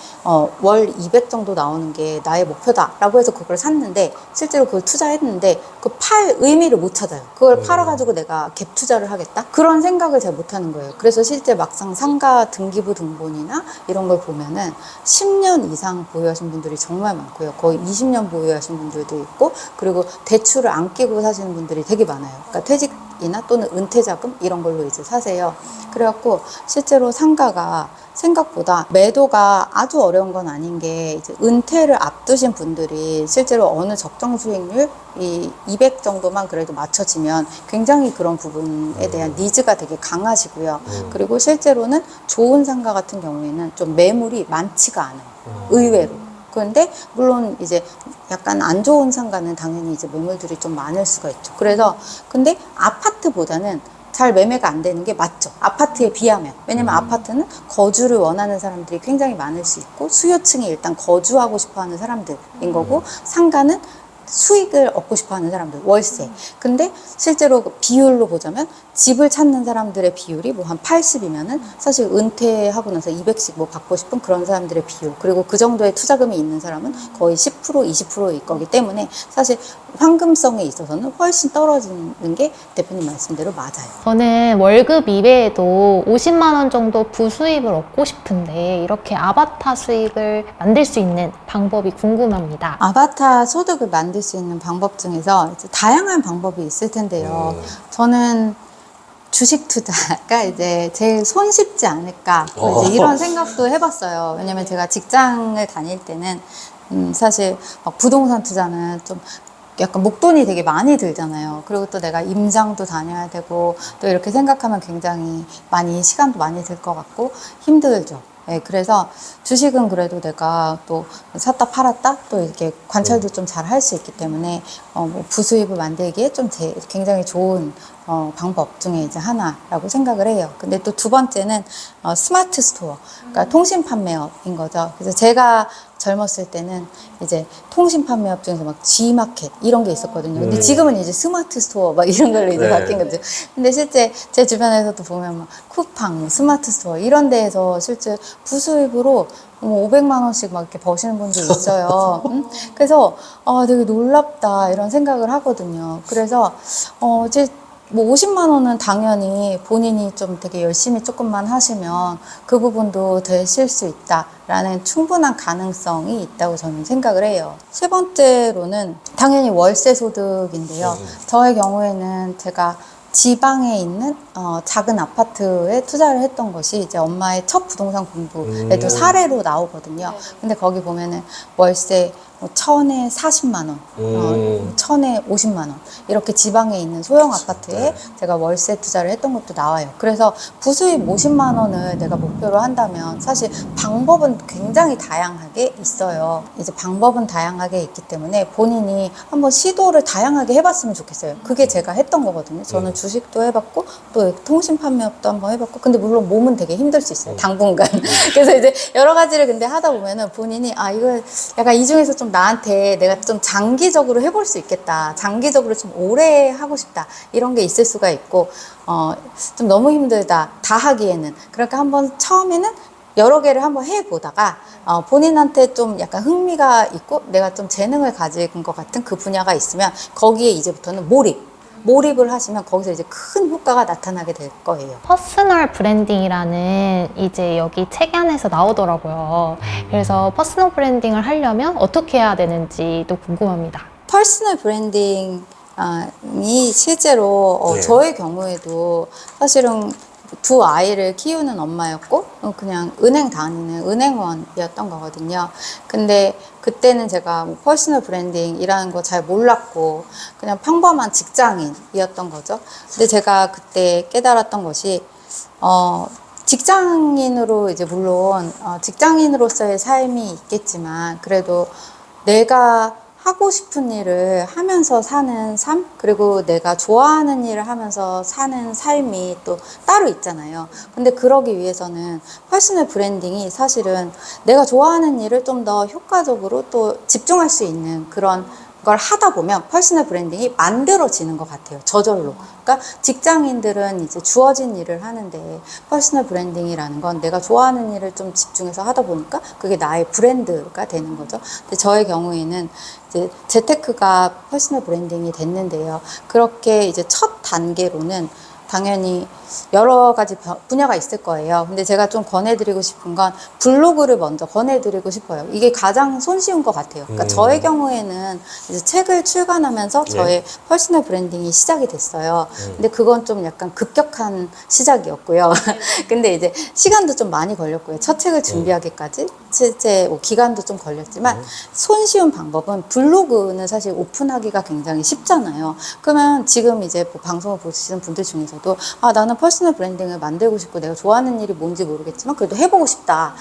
월 200 정도 나오는 게 나의 목표다라고 해서 그걸 샀는데 실제로 그걸 투자했는데 그 팔 의미를 못 찾아요. 그걸 팔아가지고 내가 갭 투자를 하겠다? 그런 생각을 잘 못하는 거예요. 그래서 실제 막상 상가 등기부 등본이나 이런 걸 보면은 10년 이상 보유하신 분들이 정말 많고요. 거의 20년 보유하신 분들도 있고, 그리고 대출을 안 끼고 사시는 분들이 되게 많아요. 그러니까 퇴직이나 또는 은퇴자금 이런 걸로 이제 사세요. 그래갖고 실제로 상가가 생각보다 매도가 아주 어려운 건 아닌 게 이제 은퇴를 앞두신 분들이 실제로 어느 적정 수익률 이 200 정도만 그래도 맞춰지면 굉장히 그런 부분에 대한 니즈가 되게 강하시고요. 그리고 실제로는 좋은 상가 같은 경우에는 좀 매물이 많지가 않아요. 의외로. 그런데 물론 이제 약간 안 좋은 상가는 당연히 이제 매물들이 좀 많을 수가 있죠. 그래서 근데 아파트보다는 잘 매매가 안 되는 게 맞죠. 아파트에 비하면. 왜냐면 아파트는 거주를 원하는 사람들이 굉장히 많을 수 있고 수요층이 일단 거주하고 싶어하는 사람들인 거고, 상가는 수익을 얻고 싶어하는 사람들, 월세. 근데 실제로 그 비율로 보자면 집을 찾는 사람들의 비율이 뭐 한 80이면은 사실 은퇴하고 나서 200씩 뭐 받고 싶은 그런 사람들의 비율, 그리고 그 정도의 투자금이 있는 사람은 거의 10% 20%일 거기 때문에 사실 황금성에 있어서는 훨씬 떨어지는 게 대표님 말씀대로 맞아요. 저는 월급 이외에도 50만 원 정도 부수입을 얻고 싶은데 이렇게 아바타 수익을 만들 수 있는 방법이 궁금합니다. 아바타 소득을 만들 수 있는 방법 중에서 이제 다양한 방법이 있을 텐데요. 저는 주식 투자가 이제 제일 손쉽지 않을까 이제 이런 생각도 해봤어요. 왜냐면 제가 직장을 다닐 때는 사실 막 부동산 투자는 좀 약간 목돈이 되게 많이 들잖아요. 그리고 또 내가 임장도 다녀야 되고 또 이렇게 생각하면 굉장히 많이 시간도 많이 들 것 같고 힘들죠. 네, 그래서 주식은 그래도 내가 또 샀다 팔았다 또 이렇게 관찰도 좀 잘 할 수 있기 때문에 뭐 부수입을 만들기에 좀 굉장히 좋은 방법 중에 이제 하나라고 생각을 해요. 근데 또 두 번째는 스마트 스토어, 그러니까 통신 판매업인 거죠. 그래서 제가 젊었을 때는 이제 통신 판매업 중에서 막 G마켓 이런 게 있었거든요. 근데 지금은 이제 스마트 스토어 막 이런 걸로 이제 네. 바뀐 거죠. 근데 실제 제 주변에서도 보면 막 쿠팡, 스마트 스토어 이런 데에서 실제 부수입으로 뭐 500만 원씩 막 이렇게 버시는 분도 있어요. 그래서 되게 놀랍다 이런 생각을 하거든요. 그래서 이제 뭐 50만 원은 당연히 본인이 좀 되게 열심히 조금만 하시면 그 부분도 되실 수 있다라는 충분한 가능성이 있다고 저는 생각을 해요. 세 번째로는 당연히 월세 소득인데요. 저의 경우에는 제가 지방에 있는 작은 아파트에 투자를 했던 것이 이제 엄마의 첫 부동산 공부에도 사례로 나오거든요. 근데 거기 보면은 월세 뭐 1000에 40만 원, 1000에 50만 원 이렇게 지방에 있는 소형 아파트에 제가 월세 투자를 했던 것도 나와요. 그래서 부수입 50만 원을 내가 목표로 한다면 사실 방법은 굉장히 다양하게 있어요. 이제 방법은 다양하게 있기 때문에 본인이 한번 시도를 다양하게 해봤으면 좋겠어요. 그게 제가 했던 거거든요. 저는 주식도 해봤고 또 통신 판매업도 한번 해봤고 근데 물론 몸은 되게 힘들 수 있어요. 당분간. 그래서 이제 여러 가지를 근데 하다 보면은 본인이 이거 약간 이 중에서 좀 나한테 내가 좀 장기적으로 해볼 수 있겠다. 장기적으로 좀 오래 하고 싶다. 이런 게 있을 수가 있고, 좀 너무 힘들다. 다 하기에는. 그러니까 한번 처음에는 여러 개를 한번 해보다가, 본인한테 좀 약간 흥미가 있고, 내가 좀 재능을 가진 것 같은 그 분야가 있으면, 거기에 이제부터는 몰입을 하시면 거기서 이제 큰 효과가 나타나게 될 거예요. 퍼스널 브랜딩이라는 이제 여기 책 안에서 나오더라고요. 그래서 퍼스널 브랜딩을 하려면 어떻게 해야 되는지도 궁금합니다. 퍼스널 브랜딩이 실제로 네. 저의 경우에도 사실은 두 아이를 키우는 엄마였고 그냥 은행 다니는 은행원이었던 거거든요. 근데 그때는 제가 뭐 퍼스널 브랜딩이라는 거 잘 몰랐고 그냥 평범한 직장인이었던 거죠. 근데 제가 그때 깨달았던 것이 직장인으로 이제 물론 직장인으로서의 삶이 있겠지만 그래도 내가 하고 싶은 일을 하면서 사는 삶, 그리고 내가 좋아하는 일을 하면서 사는 삶이 또 따로 있잖아요. 근데 그러기 위해서는 퍼스널 브랜딩이 사실은 내가 좋아하는 일을 좀 더 효과적으로 또 집중할 수 있는 그런 걸 하다 보면 퍼스널 브랜딩이 만들어지는 것 같아요. 저절로. 그러니까 직장인들은 이제 주어진 일을 하는데 퍼스널 브랜딩이라는 건 내가 좋아하는 일을 좀 집중해서 하다 보니까 그게 나의 브랜드가 되는 거죠. 근데 저의 경우에는 이제 재테크가 퍼스널 브랜딩이 됐는데요. 그렇게 이제 첫 단계로는 당연히 여러 가지 분야가 있을 거예요. 근데 제가 좀 권해드리고 싶은 건 블로그를 먼저 권해드리고 싶어요. 이게 가장 손쉬운 것 같아요. 그러니까 저의 경우에는 이제 책을 출간하면서 저의 퍼스널 브랜딩이 시작이 됐어요. 근데 그건 좀 약간 급격한 시작이었고요. 근데 이제 시간도 좀 많이 걸렸고요. 첫 책을 준비하기까지 실제 뭐 기간도 좀 걸렸지만 손쉬운 방법은 블로그는 사실 오픈하기가 굉장히 쉽잖아요. 그러면 지금 이제 뭐 방송을 보시는 분들 중에서도 나는 퍼스널 브랜딩을 만들고 싶고 내가 좋아하는 일이 뭔지 모르겠지만 그래도 해보고 싶다,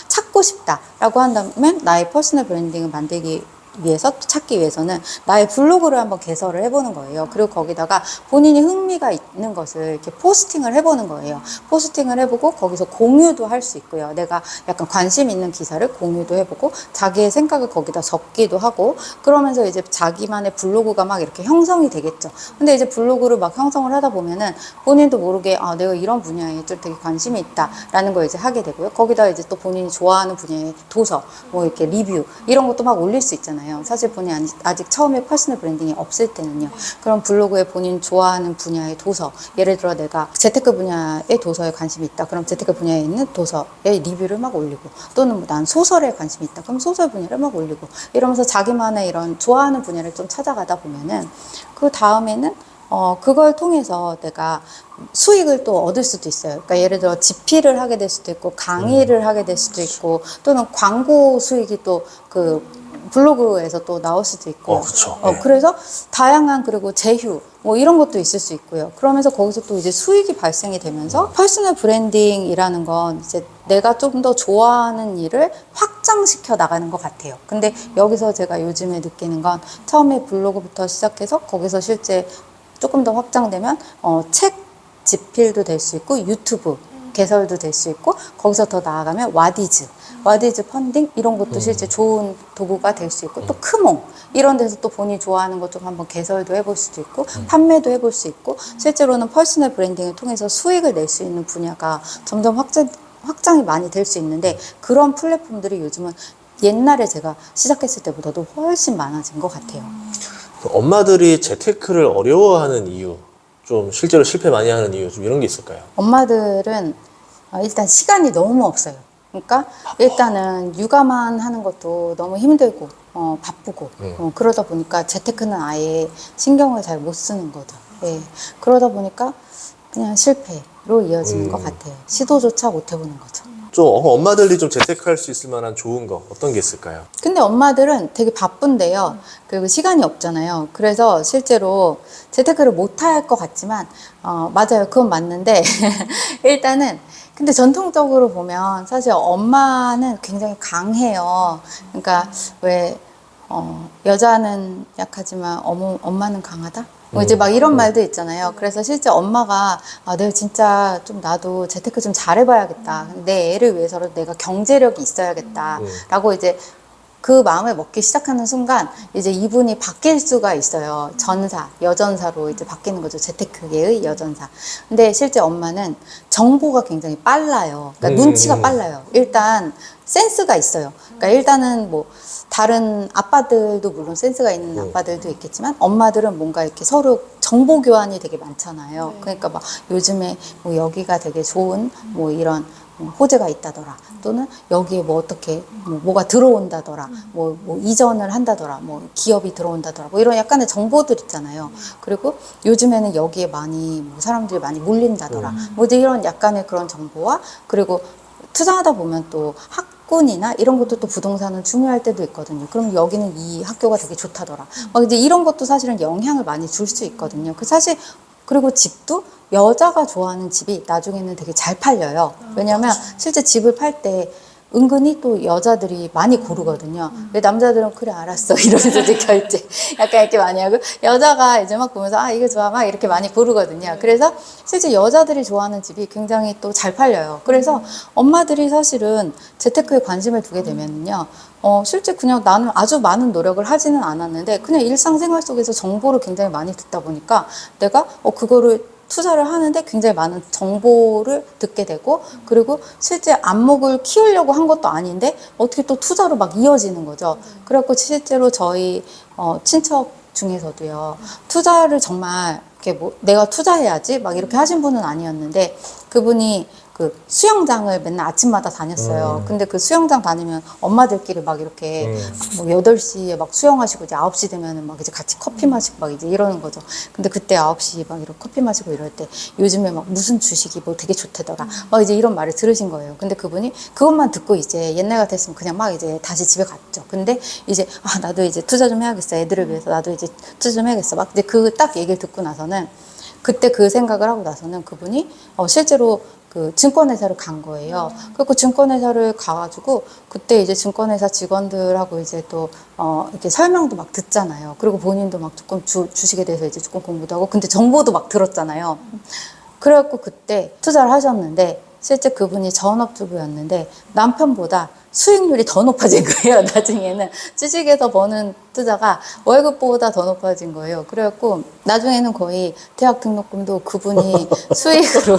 찾고 싶다라고 한다면 나의 퍼스널 브랜딩을 만들기 위해서 또 찾기 위해서는 나의 블로그를 한번 개설을 해보는 거예요. 그리고 거기다가 본인이 흥미가 있는 것을 이렇게 포스팅을 해보는 거예요. 포스팅을 해보고 거기서 공유도 할 수 있고요. 내가 약간 관심 있는 기사를 공유도 해보고 자기의 생각을 거기다 적기도 하고 그러면서 이제 자기만의 블로그가 막 이렇게 형성이 되겠죠. 근데 이제 블로그를 막 형성을 하다 보면은 본인도 모르게 내가 이런 분야에 좀 되게 관심이 있다라는 걸 이제 하게 되고요. 거기다 이제 또 본인이 좋아하는 분야의 도서, 뭐 이렇게 리뷰 이런 것도 막 올릴 수 있잖아요. 사실 본인이 아직 처음에 퍼스널 브랜딩이 없을 때는요. 그럼 블로그에 본인 좋아하는 분야의 도서, 예를 들어 내가 재테크 분야의 도서에 관심이 있다. 그럼 재테크 분야에 있는 도서의 리뷰를 막 올리고 또는 뭐 난 소설에 관심이 있다. 그럼 소설 분야를 막 올리고 이러면서 자기만의 이런 좋아하는 분야를 좀 찾아가다 보면은 그 다음에는 그걸 통해서 내가 수익을 또 얻을 수도 있어요. 그러니까 예를 들어 집필을 하게 될 수도 있고 강의를 하게 될 수도 있고 또는 광고 수익이 또 그 블로그에서 또 나올 수도 있고. 그렇죠. 그래서 다양한 그리고 제휴 뭐 이런 것도 있을 수 있고요. 그러면서 거기서 또 이제 수익이 발생이 되면서 퍼스널 브랜딩이라는 건 이제 내가 좀 더 좋아하는 일을 확장시켜 나가는 것 같아요. 근데 여기서 제가 요즘에 느끼는 건 처음에 블로그부터 시작해서 거기서 실제 조금 더 확장되면 책 집필도 될 수 있고 유튜브 개설도 될 수 있고 거기서 더 나아가면 와디즈 펀딩 이런 것도 실제 좋은 도구가 될 수 있고 또 크몽 이런 데서 또 본인이 좋아하는 것 좀 한번 개설도 해볼 수도 있고 판매도 해볼 수 있고 실제로는 퍼스널 브랜딩을 통해서 수익을 낼 수 있는 분야가 점점 확장이 많이 될 수 있는데 그런 플랫폼들이 요즘은 옛날에 제가 시작했을 때보다도 훨씬 많아진 것 같아요. 엄마들이 재테크를 어려워하는 이유, 좀 실제로 실패 많이 하는 이유, 좀 이런 게 있을까요? 엄마들은 일단 시간이 너무 없어요. 그러니까 일단은 육아만 하는 것도 너무 힘들고 바쁘고 그러다 보니까 재테크는 아예 신경을 잘 못 쓰는 거죠. 예. 그러다 보니까 그냥 실패로 이어지는 것 같아요. 시도조차 못 해보는 거죠. 좀 엄마들이 좀 재테크할 수 있을 만한 좋은 거 어떤 게 있을까요? 근데 엄마들은 되게 바쁜데요. 그리고 시간이 없잖아요. 그래서 실제로 재테크를 못 할 것 같지만, 맞아요. 그건 맞는데, 일단은, 근데 전통적으로 보면 사실 엄마는 굉장히 강해요. 그러니까 왜, 여자는 약하지만 엄마는 강하다? 뭐 이제 막 이런 말도 있잖아요. 그래서 실제 엄마가 내가 진짜 좀 나도 재테크 좀 잘해봐야겠다. 내 애를 위해서라도 내가 경제력이 있어야겠다라고 이제 그 마음을 먹기 시작하는 순간 이제 이분이 바뀔 수가 있어요. 여전사로 이제 바뀌는 거죠. 재테크계의 여전사. 근데 실제 엄마는 정보가 굉장히 빨라요. 그러니까 눈치가 빨라요. 일단 센스가 있어요. 그러니까 일단은 뭐 다른 아빠들도 물론 센스가 있는 아빠들도 있겠지만 엄마들은 뭔가 이렇게 서로 정보 교환이 되게 많잖아요. 그러니까 막 요즘에 뭐 여기가 되게 좋은 뭐 이런 호재가 있다더라 또는 여기에 뭐 어떻게 뭐가 들어온다더라 뭐 이전을 한다더라 뭐 기업이 들어온다더라 뭐 이런 약간의 정보들 있잖아요. 그리고 요즘에는 여기에 많이 뭐 사람들이 많이 몰린다더라 뭐 이제 이런 약간의 그런 정보와 그리고 투자하다 보면 또 학군이나 이런 것도 또 부동산은 중요할 때도 있거든요. 그럼 여기는 이 학교가 되게 좋다더라. 막 이제 이런 것도 사실은 영향을 많이 줄 수 있거든요. 그 사실 그리고 집도 여자가 좋아하는 집이 나중에는 되게 잘 팔려요. 왜냐면 실제 집을 팔 때 은근히 또 여자들이 많이 고르거든요. 왜 남자들은 그래 알았어 이러면서 이제 결제 약간 이렇게 많이 하고 여자가 이제 막 보면서 이거 좋아 막 이렇게 많이 고르거든요. 그래서 실제 여자들이 좋아하는 집이 굉장히 또 잘 팔려요. 그래서 엄마들이 사실은 재테크에 관심을 두게 되면요. 실제 그냥 나는 아주 많은 노력을 하지는 않았는데 그냥 일상생활 속에서 정보를 굉장히 많이 듣다 보니까 내가 그거를 투자를 하는데 굉장히 많은 정보를 듣게 되고 그리고 실제 안목을 키우려고 한 것도 아닌데 어떻게 또 투자로 막 이어지는 거죠. 그래갖고 실제로 저희 친척 중에서도요 투자를 정말 이렇게 뭐 내가 투자해야지 막 이렇게 하신 분은 아니었는데 그분이 그 수영장을 맨날 아침마다 다녔어요. 근데 그 수영장 다니면 엄마들끼리 막 이렇게 뭐 8시에 막 수영하시고 이제 9시 되면은 막 이제 같이 커피 마시고 막 이제 이러는 거죠. 근데 그때 9시 막 이렇게 커피 마시고 이럴 때 요즘에 막 무슨 주식이 뭐 되게 좋대더라. 막 이제 이런 말을 들으신 거예요. 근데 그분이 그것만 듣고 이제 옛날 같았으면 그냥 막 이제 다시 집에 갔죠. 근데 이제 나도 이제 투자 좀 해야겠어. 애들을 위해서 나도 이제 투자 좀 해야겠어. 막 이제 그 딱 얘기를 듣고 나서는 그때 그 생각을 하고 나서는 그분이 실제로 그 증권회사를 간 거예요. 그리고 증권회사를 가가지고 그때 이제 증권회사 직원들하고 이제 또 이렇게 설명도 막 듣잖아요. 그리고 본인도 막 조금 주식에 대해서 이제 조금 공부도 하고 근데 정보도 막 들었잖아요. 그래갖고 그때 투자를 하셨는데 실제 그분이 전업주부였는데 남편보다 수익률이 더 높아진 거예요. 나중에는 주식에서 버는 투자가 월급보다 더 높아진 거예요. 그래갖고 나중에는 거의 대학 등록금도 그분이 수익으로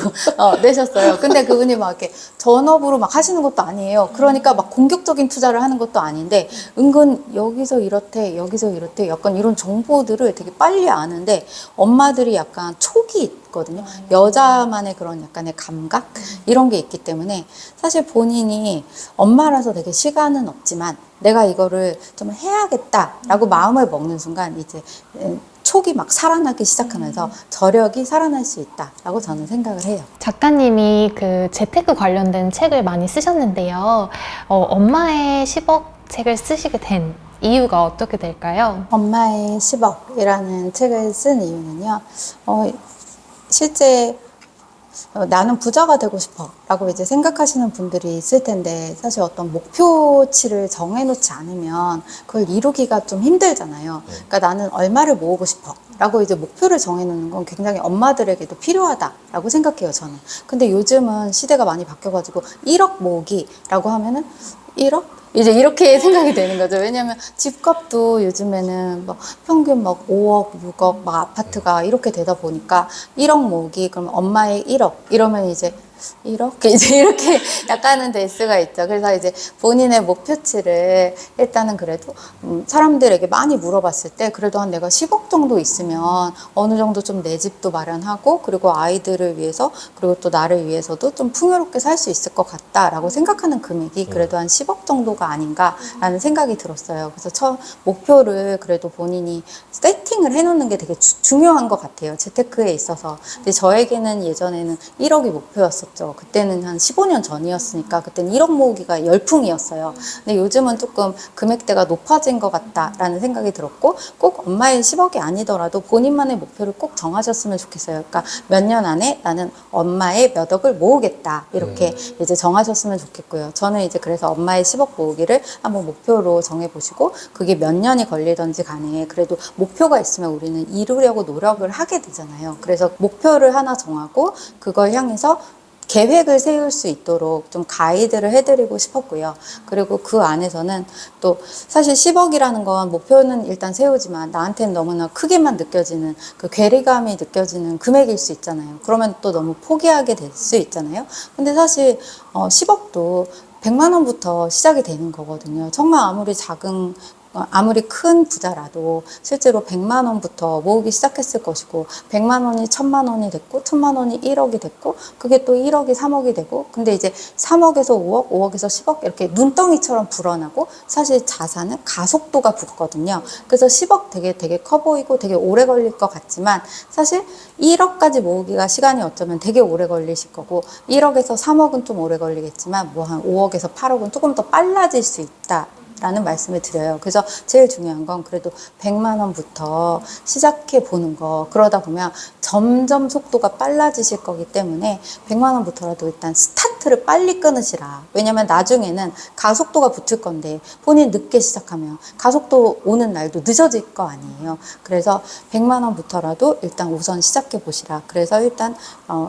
내셨어요. 근데 그분이 막 이렇게 전업으로 막 하시는 것도 아니에요. 그러니까 막 공격적인 투자를 하는 것도 아닌데 은근 여기서 이렇대 여기서 이렇대 약간 이런 정보들을 되게 빨리 아는데 엄마들이 약간 촉이 있거든요. 여자만의 그런 약간의 감각 이런 게 있기 때문에 사실 본인이 엄마라서 되게 시간은 없지만 내가 이거를 좀 해야겠다라고 마음을 먹는 순간 이제 속이 막 살아나기 시작하면서 저력이 살아날 수 있다라고 저는 생각을 해요. 작가님이 그 재테크 관련된 책을 많이 쓰셨는데요. 엄마의 10억 책을 쓰시게 된 이유가 어떻게 될까요? 엄마의 10억이라는 책을 쓴 이유는요. 실제 나는 부자가 되고 싶어 라고 이제 생각하시는 분들이 있을 텐데 사실 어떤 목표치를 정해놓지 않으면 그걸 이루기가 좀 힘들잖아요. 그러니까 나는 얼마를 모으고 싶어 라고 이제 목표를 정해놓는 건 굉장히 엄마들에게도 필요하다라고 생각해요, 저는. 근데 요즘은 시대가 많이 바뀌어가지고 1억 모으기라고 하면은 1억? 이제 이렇게 생각이 되는 거죠. 왜냐면 집값도 요즘에는 뭐 평균 막 5억, 6억 막 아파트가 이렇게 되다 보니까 1억 모으기, 그럼 엄마의 1억 이러면 이제 1억? 이제 이렇게 약간은 될 수가 있죠. 그래서 이제 본인의 목표치를 일단은 그래도 사람들에게 많이 물어봤을 때 그래도 한 내가 10억 정도 있으면 어느 정도 좀 내 집도 마련하고 그리고 아이들을 위해서 그리고 또 나를 위해서도 좀 풍요롭게 살 수 있을 것 같다라고 생각하는 금액이 그래도 한 10억 정도가 아닌가라는 생각이 들었어요. 그래서 처음 목표를 그래도 본인이 세팅을 해놓는 게 되게 중요한 것 같아요. 재테크에 있어서. 근데 저에게는 예전에는 1억이 목표였어요. 그때는 한 15년 전이었으니까 그때는 1억 모으기가 열풍이었어요. 근데 요즘은 조금 금액대가 높아진 것 같다라는 생각이 들었고 꼭 엄마의 10억이 아니더라도 본인만의 목표를 꼭 정하셨으면 좋겠어요. 그러니까 몇 년 안에 나는 엄마의 몇 억을 모으겠다 이렇게 이제 정하셨으면 좋겠고요. 저는 이제 그래서 엄마의 10억 모으기를 한번 목표로 정해보시고 그게 몇 년이 걸리든지 간에 그래도 목표가 있으면 우리는 이루려고 노력을 하게 되잖아요. 그래서 목표를 하나 정하고 그걸 향해서 계획을 세울 수 있도록 좀 가이드를 해드리고 싶었고요. 그리고 그 안에서는 또 사실 10억이라는 건 목표는 일단 세우지만 나한테는 너무나 크게만 느껴지는 그 괴리감이 느껴지는 금액일 수 있잖아요. 그러면 또 너무 포기하게 될 수 있잖아요. 근데 사실 10억도 100만 원부터 시작이 되는 거거든요. 정말 아무리 큰 부자라도 실제로 100만 원부터 모으기 시작했을 것이고 100만 원이 1000만 원이 됐고 1000만 원이 1억이 됐고 그게 또 1억이 3억이 되고 근데 이제 3억에서 5억, 5억에서 10억 이렇게 눈덩이처럼 불어나고 사실 자산은 가속도가 붙거든요. 그래서 10억 되게 커 보이고 되게 오래 걸릴 것 같지만 사실 1억까지 모으기가 시간이 어쩌면 되게 오래 걸리실 거고 1억에서 3억은 좀 오래 걸리겠지만 뭐 한 5억에서 8억은 조금 더 빨라질 수 있다. 라는 말씀을 드려요. 그래서 제일 중요한 건 그래도 100만 원부터 시작해 보는 거. 그러다 보면 점점 속도가 빨라지실 거기 때문에 100만 원부터라도 일단 스타트를 빨리 끊으시라. 왜냐면 나중에는 가속도가 붙을 건데 본인 늦게 시작하면 가속도 오는 날도 늦어질 거 아니에요. 그래서 100만 원부터라도 일단 우선 시작해 보시라. 그래서 일단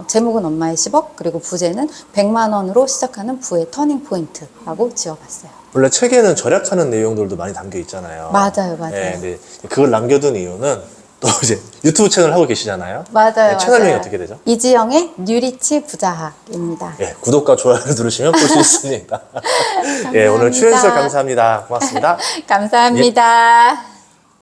제목은 엄마의 10억 그리고 부제는 100만 원으로 시작하는 부의 터닝 포인트라고 지어봤어요. 원래 책에는 절약하는 내용들도 많이 담겨 있잖아요. 맞아요. 네, 근데 그걸 남겨둔 이유는 또 이제 유튜브 채널 하고 계시잖아요. 맞아요. 네, 채널명이 맞아요. 어떻게 되죠? 이지영의 뉴리치 부자학입니다. 예, 구독과 좋아요를 누르시면 볼 수 있습니다. 예, 오늘 출연해주셔서 감사합니다. 고맙습니다. 감사합니다.